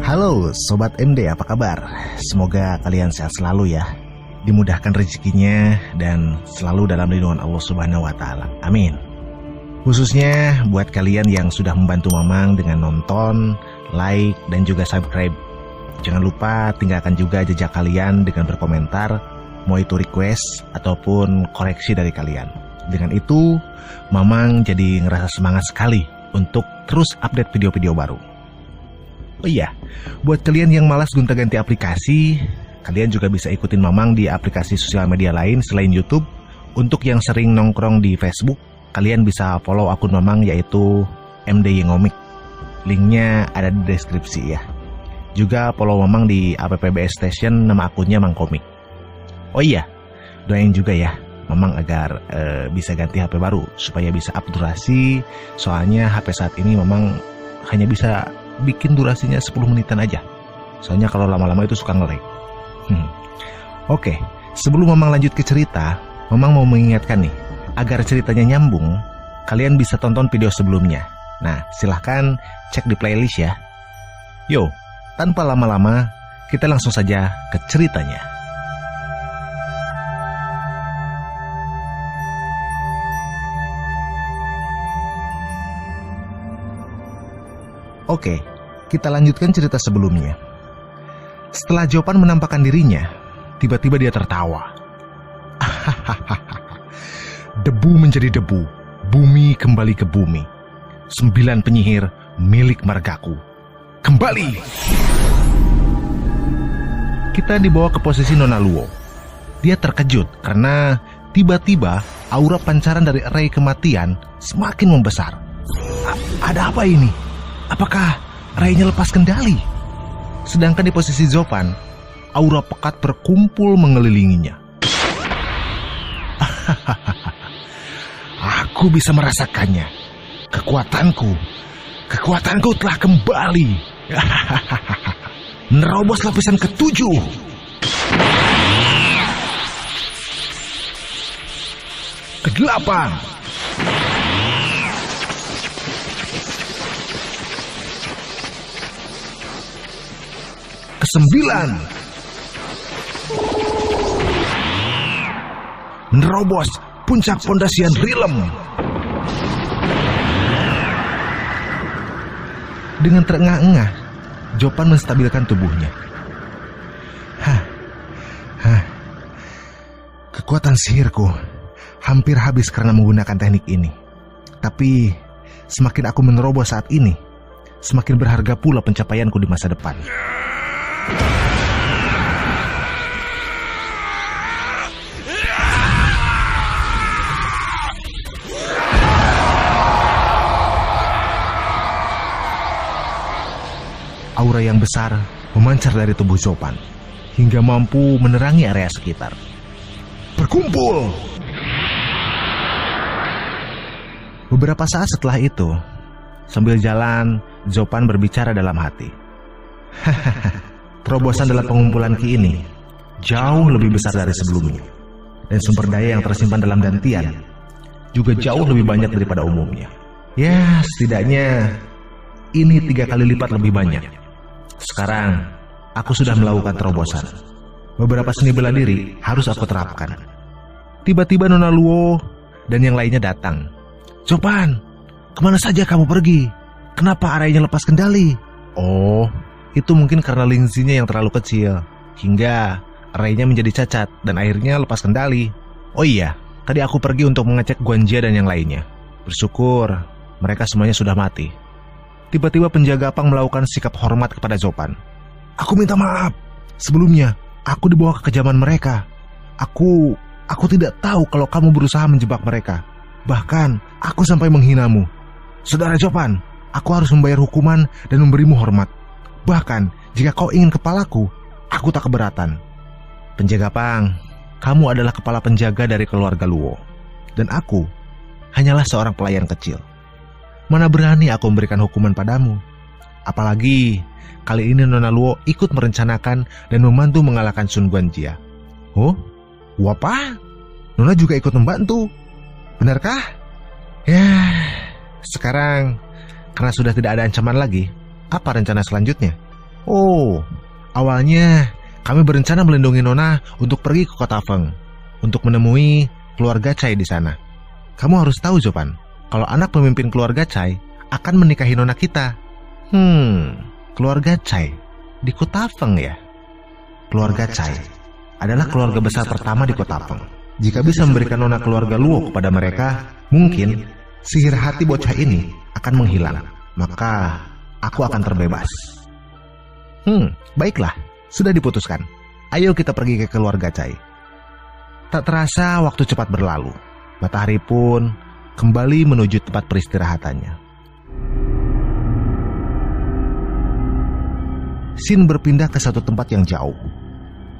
Halo Sobat MD, apa kabar? Semoga kalian sehat selalu ya, dimudahkan rezekinya dan selalu dalam lindungan Allah Subhanahu wa Ta'ala. Amin. Khususnya buat kalian yang sudah membantu Mamang dengan nonton, like, dan juga subscribe. Jangan lupa tinggalkan juga jejak kalian dengan berkomentar, mau itu request ataupun koreksi dari kalian. Dengan itu, Mamang jadi ngerasa semangat sekali untuk terus update video-video baru. Oh iya, buat kalian yang malas gonta-ganti aplikasi, kalian juga bisa ikutin Mamang di aplikasi sosial media lain selain YouTube. Untuk yang sering nongkrong di Facebook, kalian bisa follow akun Mamang yaitu MD Ngomik. Linknya ada di deskripsi ya. Juga follow Mamang di AppBS Station, nama akunnya Mang Komik. Oh iya, doain juga ya Mamang agar bisa ganti HP baru supaya bisa up durasi. Soalnya HP saat ini Mamang hanya bisa bikin durasinya 10 menitan aja. Soalnya kalau lama-lama itu suka nge-lag. Oke, sebelum Mamang lanjut ke cerita, Mamang mau mengingatkan nih, agar ceritanya nyambung, kalian bisa tonton video sebelumnya. Nah, silahkan cek di playlist ya. Yo, tanpa lama-lama, kita langsung saja ke ceritanya. Oke, kita lanjutkan cerita sebelumnya. Setelah Jopan menampakkan dirinya, tiba-tiba dia tertawa. Debu menjadi debu, bumi kembali ke bumi. 9 penyihir milik margaku kembali. Kita dibawa ke posisi Nona Luo. Dia terkejut karena tiba-tiba aura pancaran dari ray kematian semakin membesar. Ada apa ini? Apakah raynya lepas kendali? Sedangkan di posisi Zopan, aura pekat berkumpul mengelilinginya. Aku bisa merasakannya. Kekuatanku telah kembali. Menerobos lapisan ke-7. Ke-8. Ke-9. Menerobos puncak pondasian Rilem. Dengan terengah-engah, Jopan menstabilkan tubuhnya. Kekuatan sihirku hampir habis karena menggunakan teknik ini. Tapi semakin aku menerobos saat ini, semakin berharga pula pencapaianku di masa depan. Aura yang besar memancar dari tubuh Zopan hingga mampu menerangi area sekitar. Berkumpul! Beberapa saat setelah itu, sambil jalan, Zopan berbicara dalam hati. Terobosan dalam pengumpulan ki ini jauh lebih besar dari sebelumnya, dan sumber daya yang tersimpan dalam gantian juga jauh lebih banyak daripada umumnya. Ya, setidaknya ini 3 kali lipat lebih banyak. Sekarang aku sudah melakukan terobosan. Beberapa seni bela diri harus aku terapkan. Tiba-tiba Nona Luo dan yang lainnya datang. Zopan, kemana saja kamu pergi? Kenapa arahnya lepas kendali? Oh, itu mungkin karena linzinya yang terlalu kecil, hingga arahnya menjadi cacat dan akhirnya lepas kendali. Oh iya, tadi aku pergi untuk mengecek Guanjia dan yang lainnya. Bersyukur mereka semuanya sudah mati. Tiba-tiba penjaga Pang melakukan sikap hormat kepada Zopan. Aku minta maaf. Sebelumnya, aku dibawa ke kejaman mereka. Aku tidak tahu kalau kamu berusaha menjebak mereka. Bahkan, aku sampai menghinamu. Saudara Zopan, aku harus membayar hukuman dan memberimu hormat. Bahkan, jika kau ingin kepalaku, aku tak keberatan. Penjaga Pang, kamu adalah kepala penjaga dari keluarga Luo. Dan aku hanyalah seorang pelayan kecil. Mana berani aku memberikan hukuman padamu. Apalagi kali ini Nona Luo ikut merencanakan dan membantu mengalahkan Sun Guanjia. Oh, apa? Nona juga ikut membantu? Benarkah? Ya, sekarang karena sudah tidak ada ancaman lagi, apa rencana selanjutnya? Oh, awalnya kami berencana melindungi Nona untuk pergi ke kota Feng untuk menemui keluarga Cai di sana. Kamu harus tahu, Zopan, kalau anak pemimpin keluarga Cai akan menikahi Nona kita. Keluarga Cai di kota Feng ya? Keluarga Cai adalah keluarga besar pertama di kota Feng. Jika bisa memberikan Nona keluarga Luo kepada mereka, mungkin sihir hati bocah ini akan menghilang. Maka aku akan terbebas. Baiklah, sudah diputuskan. Ayo kita pergi ke keluarga Cai. Tak terasa waktu cepat berlalu. Matahari pun kembali menuju tempat peristirahatannya. Sin berpindah ke satu tempat yang jauh,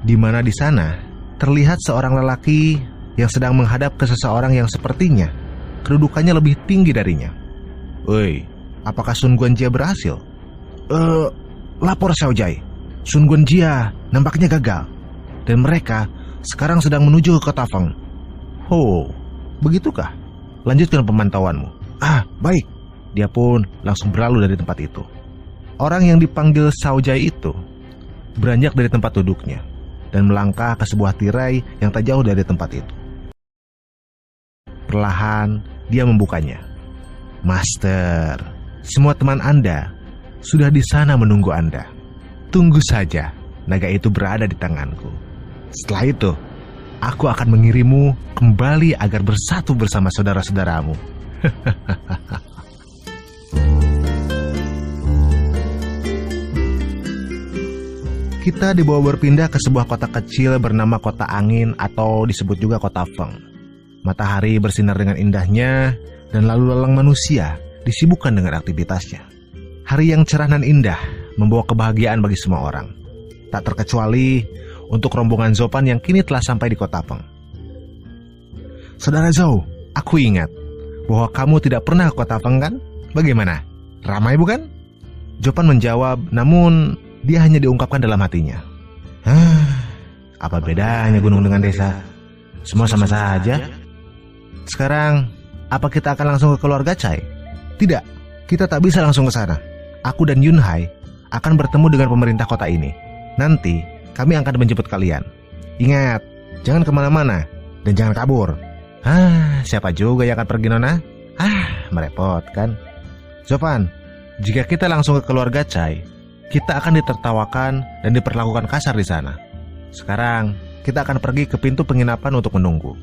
di mana di sana terlihat seorang lelaki yang sedang menghadap ke seseorang yang sepertinya kedudukannya lebih tinggi darinya. Woi, apakah Sun Guanjia berhasil? Lapor Xiaojai, Sun Guanjia nampaknya gagal, dan mereka sekarang sedang menuju ke kota Feng. Oh, begitukah? Lanjutkan pemantauanmu. Baik. Dia pun langsung berlalu dari tempat itu. Orang yang dipanggil Xiaojai itu beranjak dari tempat duduknya dan melangkah ke sebuah tirai yang tak jauh dari tempat itu. Perlahan dia membukanya. Master, semua teman Anda sudah di sana menunggu Anda. Tunggu saja, naga itu berada di tanganku. Setelah itu, aku akan mengirimmu kembali agar bersatu bersama saudara-saudaramu. Kita dibawa berpindah ke sebuah kota kecil bernama Kota Angin atau disebut juga Kota Feng. Matahari bersinar dengan indahnya dan lalu lalang manusia disibukkan dengan aktivitasnya. Hari yang cerah dan indah membawa kebahagiaan bagi semua orang. Tak terkecuali untuk rombongan Zopan yang kini telah sampai di Kota Feng. Saudara Zhou, aku ingat bahwa kamu tidak pernah ke Kota Feng kan? Bagaimana? Ramai bukan? Zopan menjawab, namun dia hanya diungkapkan dalam hatinya. Apa bedanya gunung dengan desa? Semua sama saja. Sekarang, apa kita akan langsung ke keluarga Cai? Tidak, kita tak bisa langsung ke sana. Aku dan Yunhai akan bertemu dengan pemerintah kota ini. Nanti, kami akan menjemput kalian. Ingat, jangan kemana-mana dan jangan kabur. Siapa juga yang akan pergi, Nona? Merepotkan. Zopan, jika kita langsung ke keluarga Cai, kita akan ditertawakan dan diperlakukan kasar di sana. Sekarang, kita akan pergi ke pintu penginapan untuk menunggu.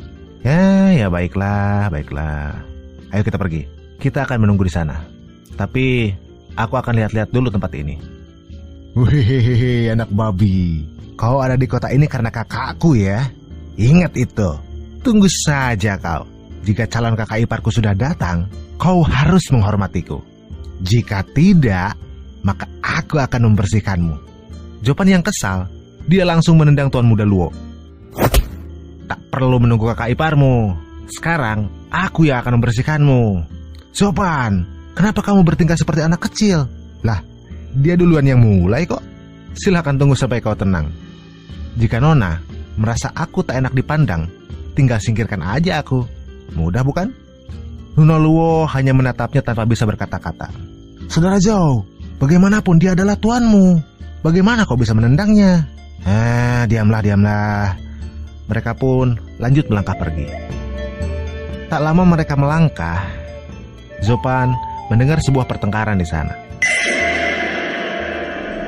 Ya baiklah. Ayo kita pergi. Kita akan menunggu di sana. Tapi, aku akan lihat-lihat dulu tempat ini. Wih, anak babi. Kau ada di kota ini karena kakakku ya. Ingat itu. Tunggu saja kau. Jika calon kakak iparku sudah datang, kau harus menghormatiku. Jika tidak, maka aku akan membersihkanmu. Zopan yang kesal, dia langsung menendang Tuan Muda Luo. Tak perlu menunggu kakak iparmu. Sekarang, aku yang akan membersihkanmu. Zopan, kenapa kamu bertingkah seperti anak kecil? Lah, dia duluan yang mulai kok. Silahkan tunggu sampai kau tenang. Jika Nona merasa aku tak enak dipandang, tinggal singkirkan aja aku. Mudah bukan? Nona Luo hanya menatapnya tanpa bisa berkata-kata. Saudara Zhou, bagaimanapun dia adalah tuanmu. Bagaimana kau bisa menendangnya? Diamlah. Mereka pun lanjut melangkah pergi. Tak lama mereka melangkah, Zopan mendengar sebuah pertengkaran di sana.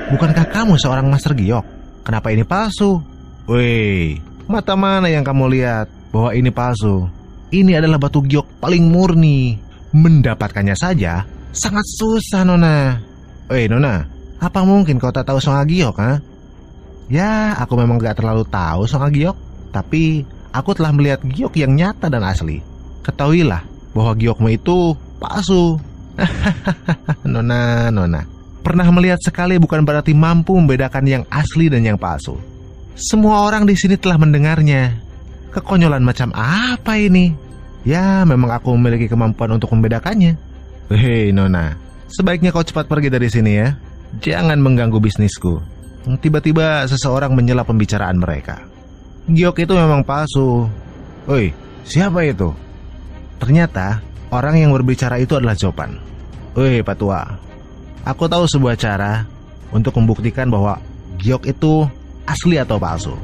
Bukankah kamu seorang Master Giok? Kenapa ini palsu? Woi, mata mana yang kamu lihat bahwa ini palsu? Ini adalah batu giok paling murni. Mendapatkannya saja sangat susah, Nona. Nona, apa mungkin kau tak tahu soal giok, ha? Ya, aku memang gak terlalu tahu soal giok, tapi aku telah melihat giok yang nyata dan asli. Ketahuilah bahwa giokmu itu palsu. Nona, pernah melihat sekali bukan berarti mampu membedakan yang asli dan yang palsu. Semua orang di sini telah mendengarnya. Kekonyolan macam apa ini? Ya, memang aku memiliki kemampuan untuk membedakannya. Hei Nona, Sebaiknya kau cepat pergi dari sini ya. Jangan mengganggu bisnisku. Tiba-tiba seseorang menyela pembicaraan mereka. Giok itu memang palsu. Woi, siapa itu? Ternyata orang yang berbicara itu adalah Jopan. Woi, Pak Tua, aku tahu sebuah cara untuk membuktikan bahwa Giok itu asli atau palsu.